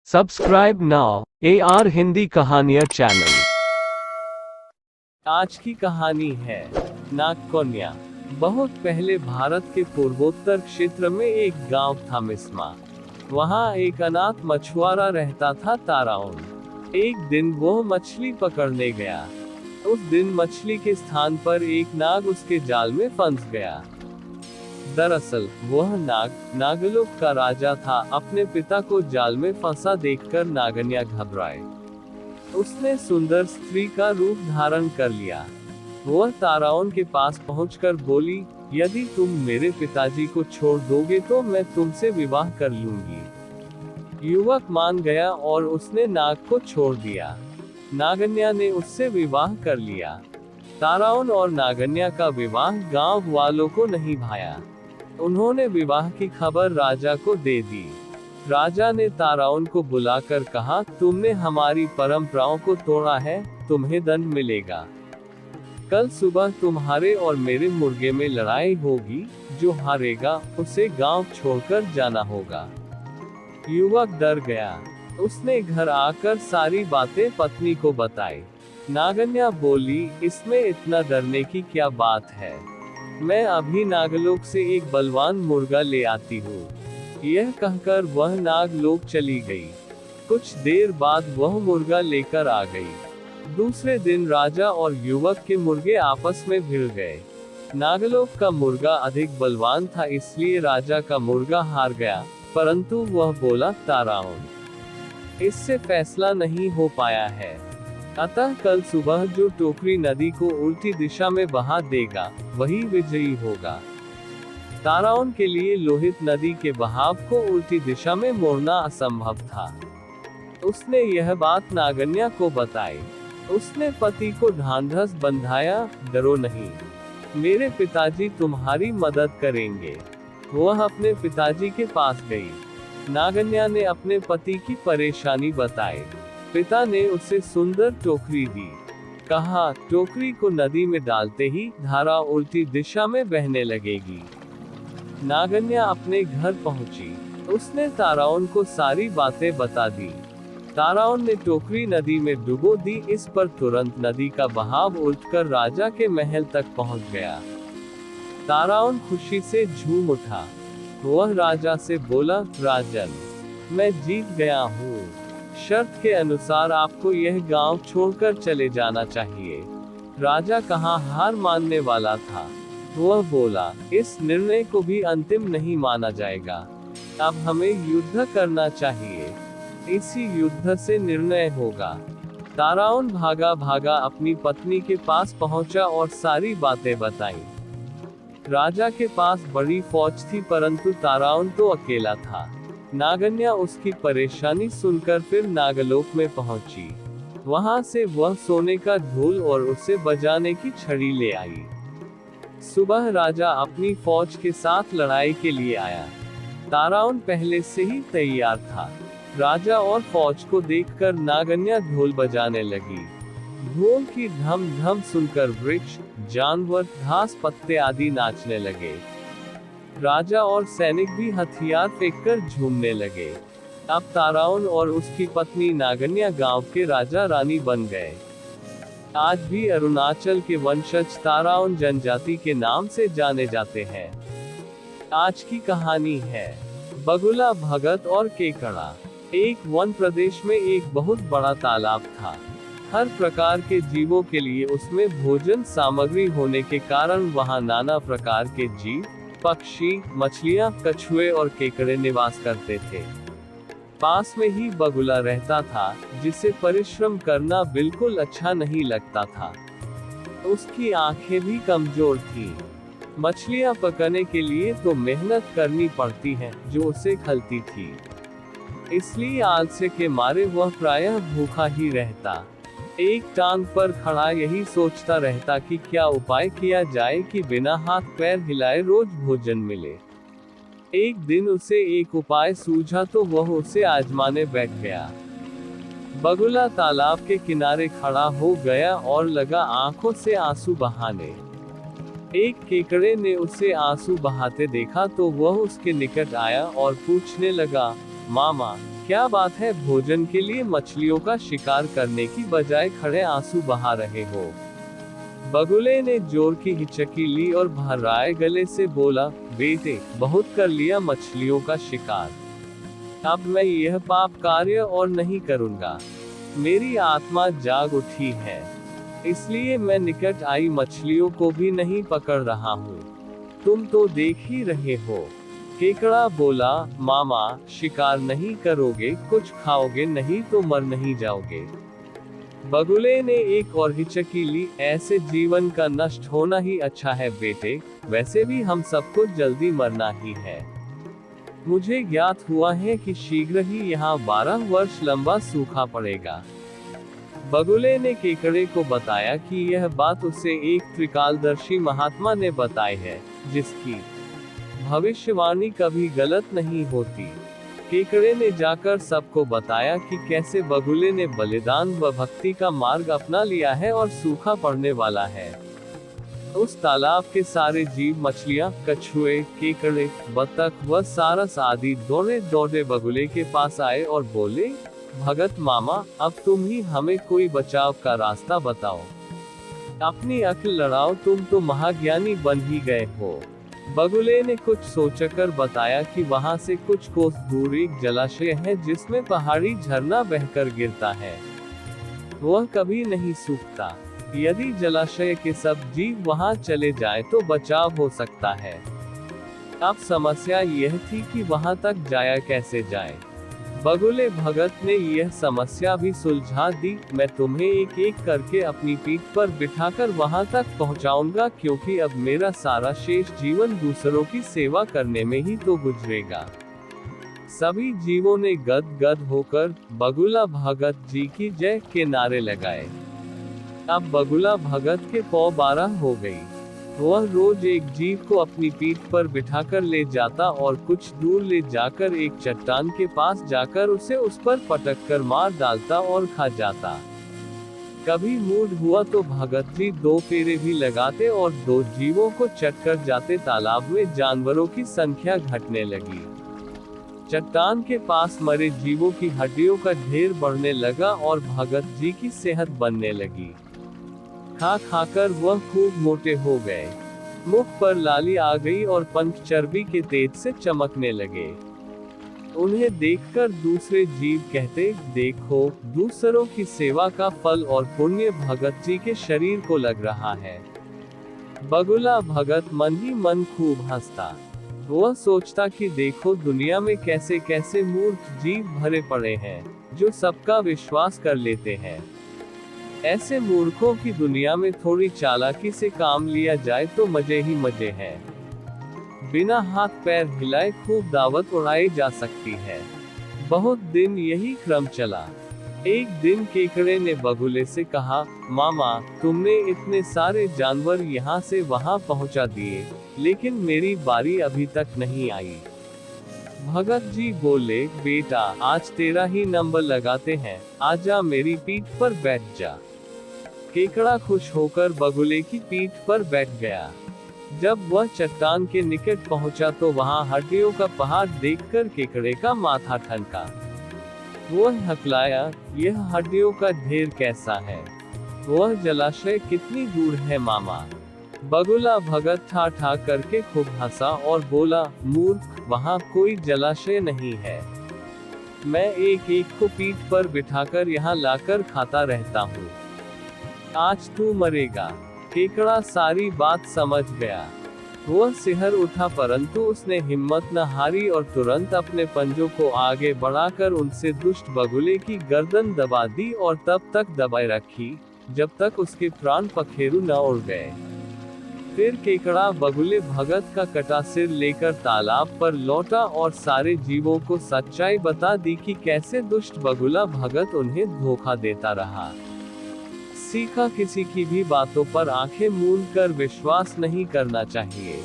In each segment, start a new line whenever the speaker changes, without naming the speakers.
Subscribe now AR Hindi कहानियाँ channel.
आज की कहानी है नागकन्या। बहुत पहले भारत के पूर्वोत्तर क्षेत्र में एक गांव था मिस्मा। वहां एक अनाथ मछुआरा रहता था ताराउन। एक दिन वो मछली पकड़ने गया। उस दिन मछली के स्थान पर एक नाग उसके जाल में फंस गया। दरअसल वह नाग नागलोक का राजा था। अपने पिता को जाल में फंसा देखकर नागन्या घबराए। उसने सुंदर स्त्री का रूप धारण कर लिया। वह ताराउन के पास पहुंचकर बोली, यदि तुम मेरे पिताजी को छोड़ दोगे तो मैं तुमसे विवाह कर लूंगी। युवक मान गया और उसने नाग को छोड़ दिया। नागन्या ने उससे विवाह कर लिया। ताराउन और नागन्या का विवाह गांव वालों को नहीं भाया। उन्होंने विवाह की खबर राजा को दे दी। राजा ने ताराउन को बुलाकर कहा, तुमने हमारी परंपराओं को तोड़ा है, तुम्हें दंड मिलेगा। कल सुबह तुम्हारे और मेरे मुर्गे में लड़ाई होगी। जो हारेगा उसे गांव छोड़कर जाना होगा। युवक डर गया। उसने घर आकर सारी बातें पत्नी को बताई। नागन्या बोली, इसमें इतना डरने की क्या बात है। मैं अभी नागलोक से एक बलवान मुर्गा ले आती हूँ। यह कहकर वह नागलोक चली गई। कुछ देर बाद वह मुर्गा लेकर आ गई। दूसरे दिन राजा और युवक के मुर्गे आपस में भिड़ गए। नागलोक का मुर्गा अधिक बलवान था, इसलिए राजा का मुर्गा हार गया। परंतु वह बोला, ताराउन, इससे फैसला नहीं हो पाया है। अतः कल सुबह जो टोकरी नदी को उल्टी दिशा में बहा देगा वही विजयी होगा। ताराउन के लिए लोहित नदी के बहाव को उल्टी दिशा में मोड़ना असंभव था। उसने यह बात नागन्या को बताई। उसने पति को ढांढस बंधाया, डरो नहीं, मेरे पिताजी तुम्हारी मदद करेंगे। वह अपने पिताजी के पास गई। नागन्या ने अपने पति की परेशानी बताई। पिता ने उसे सुंदर टोकरी दी। कहा, टोकरी को नदी में डालते ही धारा उल्टी दिशा में बहने लगेगी। नागन्या अपने घर पहुंची। उसने ताराउन को सारी बातें बता दी। ताराउन ने टोकरी नदी में डुबो दी। इस पर तुरंत नदी का बहाव उल्टकर राजा के महल तक पहुंच गया। ताराउन खुशी से झूम उठा। वह राजा से बोला, राजन, मैं जीत गया हूँ। शर्त के अनुसार आपको यह गांव छोड़कर चले जाना चाहिए। राजा कहाँ हार मानने वाला था। वह बोला, इस निर्णय को भी अंतिम नहीं माना जाएगा। अब हमें युद्ध करना चाहिए। इसी युद्ध से निर्णय होगा। ताराउन भागा भागा अपनी पत्नी के पास पहुंचा और सारी बातें बताई। राजा के पास बड़ी फौज थी, परंतु ताराउन तो अकेला था। नागन्या उसकी परेशानी सुनकर फिर नागलोक में पहुंची। वहां से वह सोने का ढोल और उसे बजाने की छड़ी ले आई। सुबह राजा अपनी फौज के साथ लड़ाई के लिए आया। ताराउन पहले से ही तैयार था। राजा और फौज को देखकर नागन्या ढोल बजाने लगी। ढोल की धम धम सुनकर वृक्ष, जानवर, घास पत्ते आदि नाचने लगे। राजा और सैनिक भी हथियार फेंककर झूमने लगे। अब ताराउन और उसकी पत्नी नागन्या गांव के राजा रानी बन गए। आज भी अरुणाचल के वंशज ताराउन जनजाति के नाम से जाने जाते हैं। आज की कहानी है बगुला भगत और केकड़ा। एक वन प्रदेश में एक बहुत बड़ा तालाब था। हर प्रकार के जीवों के लिए उसमें भोजन सामग्री होने के कारण वहां नाना प्रकार के जीव, पक्षी, मछलियां, कछुए और केकड़े निवास करते थे। पास में ही बगुला रहता था, जिसे परिश्रम करना बिल्कुल अच्छा नहीं लगता था। उसकी आंखें भी कमजोर थीं। मछलियां पकड़ने के लिए तो मेहनत करनी पड़ती है, जो उसे खलती थी। इसलिए आलस्य के मारे वह प्रायः भूखा ही रहता। एक टांग पर खड़ा यही सोचता रहता कि क्या उपाय किया जाए कि बिना हाथ पैर हिलाए रोज भोजन मिले। एक दिन उसे एक उपाय सूझा तो वह उसे आजमाने बैठ गया। बगुला तालाब के किनारे खड़ा हो गया और लगा आंखों से आंसू बहाने। एक केकड़े ने उसे आंसू बहाते देखा तो वह उसके निकट आया और पूछने लगा, मामा, क्या बात है, भोजन के लिए मछलियों का शिकार करने की बजाय खड़े आंसू बहा रहे हो। बगुले ने जोर की हिचकी ली और भर्राए गले से बोला, बेटे, बहुत कर लिया मछलियों का शिकार। अब मैं यह पाप कार्य और नहीं करूँगा। मेरी आत्मा जाग उठी है, इसलिए मैं निकट आई मछलियों को भी नहीं पकड़ रहा हूँ। तुम तो देख ही रहे हो। केकड़ा बोला, मामा, शिकार नहीं करोगे, कुछ खाओगे नहीं तो मर नहीं जाओगे। बगुले ने एक और हिचकी ली, ऐसे जीवन का नष्ट होना ही अच्छा है बेटे, वैसे भी हम सबको जल्दी मरना ही है। मुझे ज्ञात हुआ है कि शीघ्र ही यहाँ 12 वर्ष लंबा सूखा पड़ेगा। बगुले ने केकड़े को बताया कि यह बात उसे एक त्रिकालदर्शी महात्मा ने बताई है, जिसकी भविष्यवाणी कभी गलत नहीं होती। केकड़े ने जाकर सबको बताया कि कैसे बगुले ने बलिदान व भक्ति का मार्ग अपना लिया है और सूखा पड़ने वाला है। उस तालाब के सारे जीव, मछलियां, कछुए, केकड़े, बतख व सारस आदि दौड़े दौड़े बगुले के पास आए और बोले, भगत मामा, अब तुम ही हमें कोई बचाव का रास्ता बताओ। अपनी अक्ल लड़ाओ, तुम तो महाज्ञानी बन ही गए हो। बगुले ने कुछ सोचकर बताया कि वहां से कुछ कोस दूर एक जलाशय है जिसमें पहाड़ी झरना बहकर गिरता है। वह कभी नहीं सूखता। यदि जलाशय के सब जीव वहां चले जाएं तो बचाव हो सकता है। अब समस्या यह थी कि वहां तक जाया कैसे जाए। बगुले भगत ने यह समस्या भी सुलझा दी, मैं तुम्हें एक एक करके अपनी पीठ पर बिठाकर वहां तक पहुंचाऊंगा, क्योंकि अब मेरा सारा शेष जीवन दूसरों की सेवा करने में ही तो गुजरेगा। सभी जीवों ने गद गद होकर बगुला भगत जी की जय के नारे लगाए। अब बगुला भगत के पौ 12 हो गई। वह रोज एक जीव को अपनी पीठ पर बिठाकर ले जाता और कुछ दूर ले जाकर एक चट्टान के पास जाकर उसे उस पर पटक कर मार डालता और खा जाता। कभी मूड हुआ तो भगत जी 2 फेरे भी लगाते और 2 जीवों को चटकर जाते। तालाब में जानवरों की संख्या घटने लगी। चट्टान के पास मरे जीवों की हड्डियों का ढेर बढ़ने लगा और भगत जी की सेहत बनने लगी। खा खाकर वह खूब मोटे हो गए। मुख पर लाली आ गई और पंख चर्बी के तेज से चमकने लगे। उन्हें देखकर दूसरे जीव कहते, देखो, दूसरों की सेवा का फल और पुण्य भगत जी के शरीर को लग रहा है। बगुला भगत मन ही मन खूब हंसता। वह सोचता कि देखो, दुनिया में कैसे कैसे मूर्ख जीव भरे पड़े हैं, जो सबका विश्वास कर लेते हैं। ऐसे मूर्खों की दुनिया में थोड़ी चालाकी से काम लिया जाए तो मजे ही मजे हैं। बिना हाथ पैर हिलाए खूब दावत उड़ाई जा सकती है। बहुत दिन यही क्रम चला। एक दिन केकड़े ने बगुले से कहा, मामा, तुमने इतने सारे जानवर यहाँ से वहाँ पहुँचा दिए, लेकिन मेरी बारी अभी तक नहीं आई। भगत जी बोले, बेटा, आज तेरा ही नंबर लगाते हैं, आजा मेरी पीठ पर बैठ जा। केकड़ा खुश होकर बगुले की पीठ पर बैठ गया। जब वह चट्टान के निकट पहुंचा तो वहां हड्डियों का पहाड़ देखकर केकड़े का माथा ठनका। वह हकलाया, यह हड्डियों का ढेर कैसा है? वह जलाशय कितनी दूर है मामा? बगुला भगत ठा ठा करके खूब हंसा और बोला, मूर्ख, वहां कोई जलाशय नहीं है। मैं एक एक को पीठ पर बिठाकर यहाँ लाकर खाता रहता हूँ। आज तू मरेगा। केकड़ा सारी बात समझ गया। वह सिहर उठा, परंतु उसने हिम्मत न हारी और तुरंत अपने पंजों को आगे बढ़ाकर उनसे दुष्ट बगुले की गर्दन दबा दी और तब तक दबाए रखी जब तक उसके प्राण पखेरु न उड़ गए। फिर केकड़ा बगुले भगत का कटा सिर लेकर तालाब पर लौटा और सारे जीवों को सच्चाई बता दी कि कैसे दुष्ट बगुला भगत उन्हें धोखा देता रहा। सीखा, किसी की भी बातों पर आंखें मूंद कर विश्वास नहीं करना चाहिए।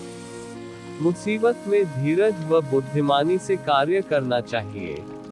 मुसीबत में धीरज व बुद्धिमानी से कार्य करना चाहिए।